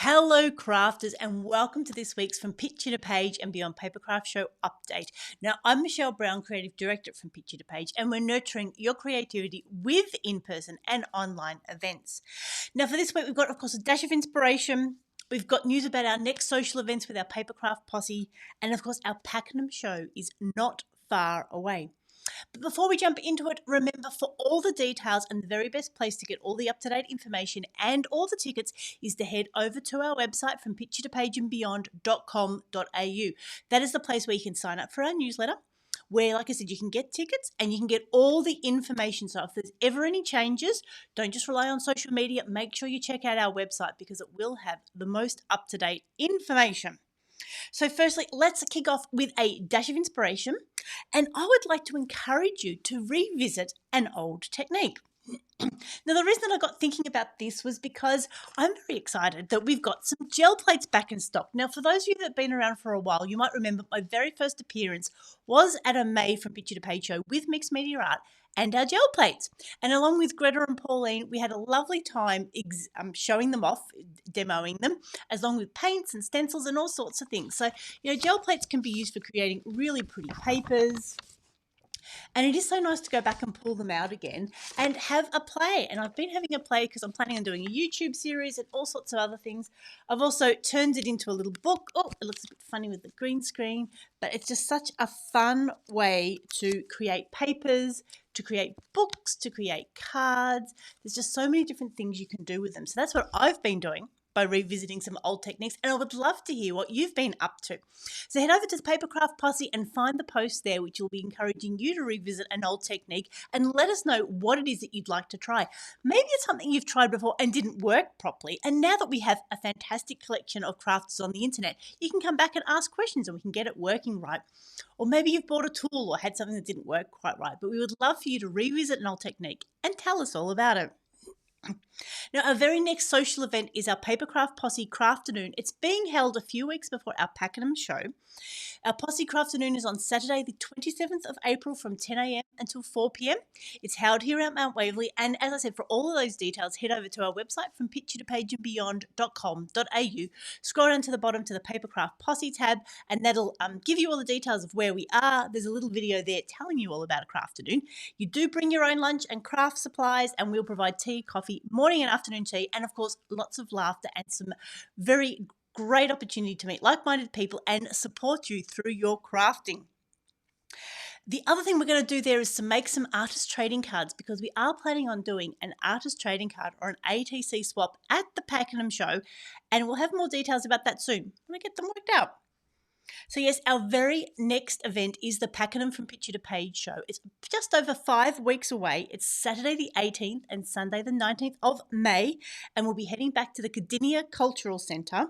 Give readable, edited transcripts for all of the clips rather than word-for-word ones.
Hello crafters and welcome to this week's From Picture to Page and Beyond Papercraft Show update. Now I'm Michelle Brown, Creative Director from Picture to Page, and we're nurturing your creativity with in-person and online events. Now for this week we've got of course a dash of inspiration. We've got news about our next social events with our Papercraft posse, and of course our Pakenham show is not far away. But before we jump into it, remember for all the details and the very best place to get all the up-to-date information and all the tickets is to head over to our website from picturetopageandbeyond.com.au. That is the place where you can sign up for our newsletter, where, like I said, you can get tickets and you can get all the information. So if there's ever any changes, don't just rely on social media. Make sure you check out our website because it will have the most up-to-date information. So firstly, let's kick off with a dash of inspiration, and I would like to encourage you to revisit an old technique. Now, the reason I got thinking about this was because I'm very excited that we've got some gel plates back in stock. Now, for those of you that have been around for a while, you might remember my very first appearance was at a May From Picture to Page show with Mixed Media Art and our gel plates. And along with Greta and Pauline, we had a lovely time showing them off, demoing them, along with paints and stencils and all sorts of things. So, gel plates can be used for creating really pretty papers. And it is so nice to go back and pull them out again and have a play. And I've been having a play because I'm planning on doing a YouTube series and all sorts of other things. I've also turned it into a little book. Oh, it looks a bit funny with the green screen, but it's just such a fun way to create papers, to create books, to create cards. There's just so many different things you can do with them. So that's what I've been doing by revisiting some old techniques, and I would love to hear what you've been up to. So head over to the Papercraft Posse and find the post there, which will be encouraging you to revisit an old technique, and let us know what it is that you'd like to try. Maybe it's something you've tried before and didn't work properly, and now that we have a fantastic collection of crafters on the internet, you can come back and ask questions and we can get it working right. Or maybe you've bought a tool or had something that didn't work quite right, but we would love for you to revisit an old technique and tell us all about it. Now, our very next social event is our Papercraft Posse Crafternoon. It's being held a few weeks before our Pakenham show. Our Posse Crafternoon is on Saturday, the 27th of April from 10 a.m. until 4 p.m. It's held here at Mount Waverley. And as I said, for all of those details, head over to our website from picturetopageandbeyond.com.au. Scroll down to the bottom to the Papercraft Posse tab, and that'll give you all the details of where we are. There's a little video there telling you all about a Crafternoon. You do bring your own lunch and craft supplies, and we'll provide tea, coffee, morning and afternoon tea, and of course, lots of laughter and some very great opportunity to meet like-minded people and support you through your crafting. The other thing we're going to do there is to make some artist trading cards, because we are planning on doing an artist trading card or an ATC swap at the Pakenham show, and we'll have more details about that soon when I get them worked out. So yes, our very next event is the Pakenham From Picture to Page show. It's just over 5 weeks away. It's Saturday the 18th and Sunday the 19th of May, and we'll be heading back to the Cardinia Cultural Centre.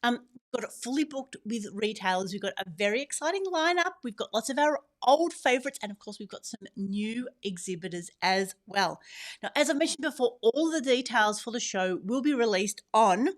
We've got it fully booked with retailers. We've got a very exciting lineup. We've got lots of our old favourites, and of course we've got some new exhibitors as well. Now, as I mentioned before, all the details for the show will be released on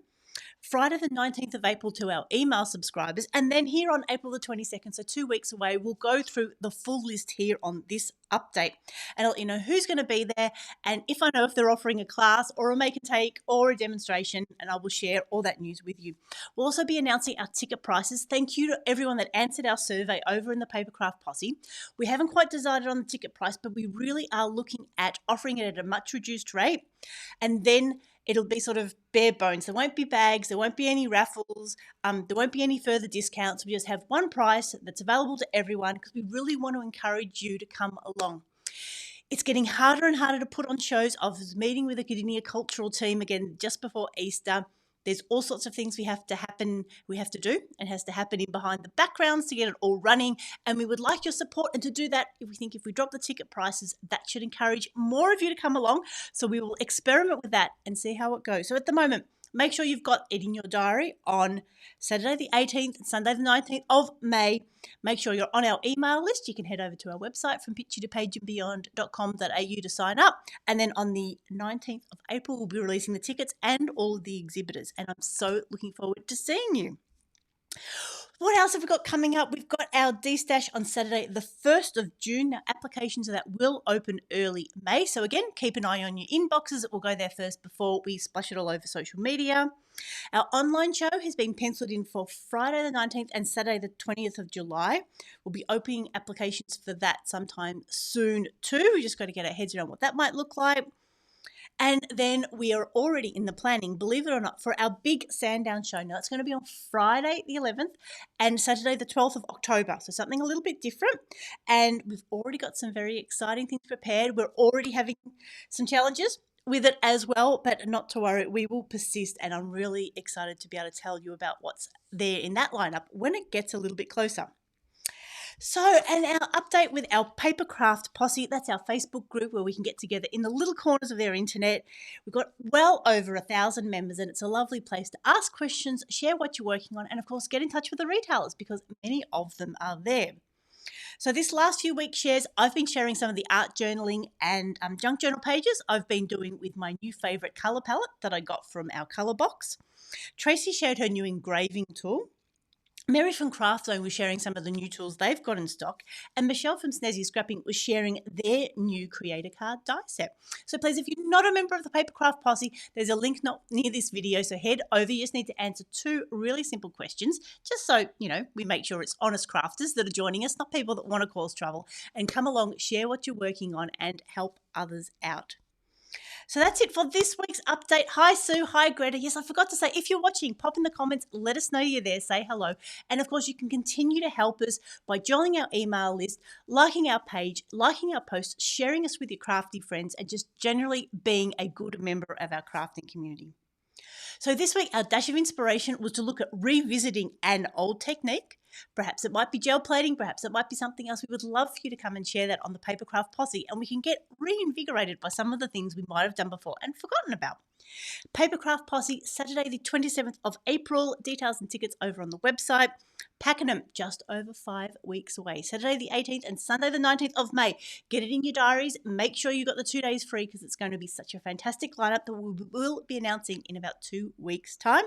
Friday the 19th of April to our email subscribers, and then here on April the 22nd, so 2 weeks away, we'll go through the full list here on this update, and I'll let you know who's going to be there, and if I know if they're offering a class or a make and take or a demonstration, and I will share all that news with you. We'll also be announcing our ticket prices. Thank you to everyone that answered our survey over in the Papercraft Posse. We haven't quite decided on the ticket price, but we really are looking at offering it at a much reduced rate, and then it'll be sort of bare bones. There won't be bags, there won't be any raffles, there won't be any further discounts. We just have one price that's available to everyone because we really want to encourage you to come along. It's getting harder and harder to put on shows. I was meeting with the Cardinia Cultural team again just before Easter. There's all sorts of things we have to do, and has to happen in behind the backgrounds to get it all running. And we would like your support. And to do that, if we drop the ticket prices, that should encourage more of you to come along. So we will experiment with that and see how it goes. So at the moment, make sure you've got it in your diary on Saturday the 18th and Sunday the 19th of May. Make sure you're on our email list. You can head over to our website from picturetopageandbeyond.com.au to sign up. And then on the 19th of April, we'll be releasing the tickets and all of the exhibitors. And I'm so looking forward to seeing you. What else have we got coming up? We've got our D-Stash on Saturday, the 1st of June. Now, applications of that will open early May. So, again, keep an eye on your inboxes. It will go there first before we splash it all over social media. Our online show has been penciled in for Friday the 19th and Saturday the 20th of July. We'll be opening applications for that sometime soon too. We just got to get our heads around what that might look like. And then we are already in the planning, believe it or not, for our big Sandown show. Now, it's going to be on Friday the 11th and Saturday the 12th of October. So something a little bit different. And we've already got some very exciting things prepared. We're already having some challenges with it as well, but not to worry, we will persist. And I'm really excited to be able to tell you about what's there in that lineup when it gets a little bit closer. So, and our update with our Papercraft Posse, that's our Facebook group where we can get together in the little corners of their internet. We've got well over 1,000 members, and it's a lovely place to ask questions, share what you're working on, and of course, get in touch with the retailers because many of them are there. So this last few weeks shares, I've been sharing some of the art journaling and junk journal pages I've been doing with my new favourite colour palette that I got from our colour box. Tracy shared her new engraving tool. Mary from Craft Zone was sharing some of the new tools they've got in stock, and Michelle from Snazzy Scrapping was sharing their new Creator Card die set. So please, if you're not a member of the Papercraft Posse, there's a link not near this video, so head over. You just need to answer 2 really simple questions, just so, we make sure it's honest crafters that are joining us, not people that want to cause trouble, and come along, share what you're working on, and help others out. So that's it for this week's update. Hi, Sue. Hi, Greta. Yes, I forgot to say, if you're watching, pop in the comments, let us know you're there, say hello. And of course, you can continue to help us by joining our email list, liking our page, liking our posts, sharing us with your crafty friends, and just generally being a good member of our crafting community. So this week, our dash of inspiration was to look at revisiting an old technique. Perhaps it might be gel plating, perhaps it might be something else. We would love for you to come and share that on the Papercraft Posse, and we can get reinvigorated by some of the things we might have done before and forgotten about. Papercraft Posse, Saturday the 27th of April. Details and tickets over on the website. Pakenham, just over 5 weeks away. Saturday the 18th and Sunday the 19th of May. Get it in your diaries. Make sure you got the 2 days free because it's going to be such a fantastic lineup that we will be announcing in about 2 weeks' time.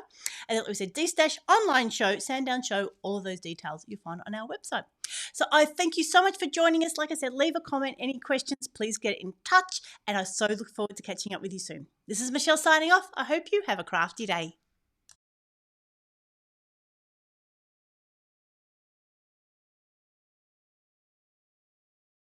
And like we said, D-Stash, online show, Sandown show, all of those details you'll find on our website. So I thank you so much for joining us. Like I said, leave a comment, any questions, please get in touch. And I so look forward to catching up with you soon. This is Michelle signing off. I hope you have a crafty day.